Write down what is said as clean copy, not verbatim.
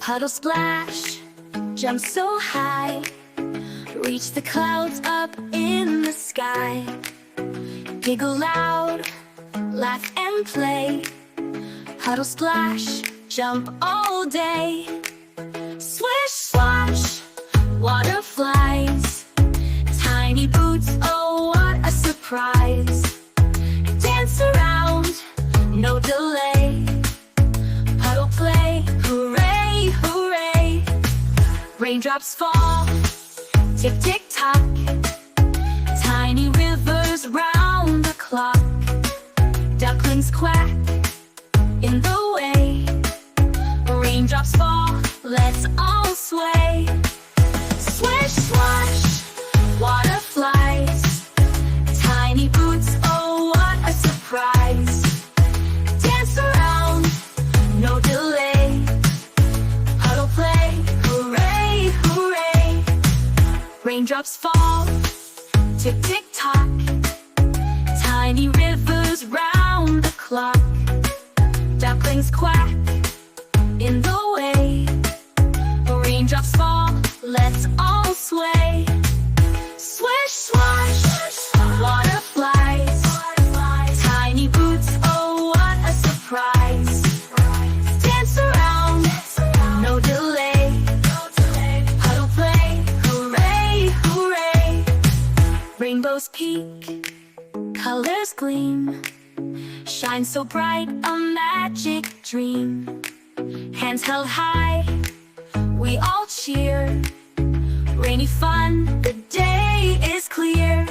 Puddle splash, jump so high, reach the clouds up in the sky. Giggle loud, laugh and play. Puddle splash, jump all day. Swish swash, water flies. Tiny boots, oh what a surprise. Dance around, no delay. Puddle play, hooray, hooray. Raindrops fall, tick tick tock. Tiny rivers round the clock. Ducklings quack in the way. Raindrops fall, let's all sway. Swish swash, water flies. Tiny boots, oh what a surprise. Dance around, no delay. Puddle play, hooray, hooray. Raindrops fall, tick tick tock. Tiny rivers round the clock. Ducklings quack in the way. Raindrops fall, let's all sway. Swish swash, water flies. Tiny boots, oh what a surprise. Dance around, no delay. Puddle play, hooray, hooray. Rainbows peak, colors gleam. Shine so bright, a magic dream. Hands held high, we all cheer. Rainy fun, the day is clear.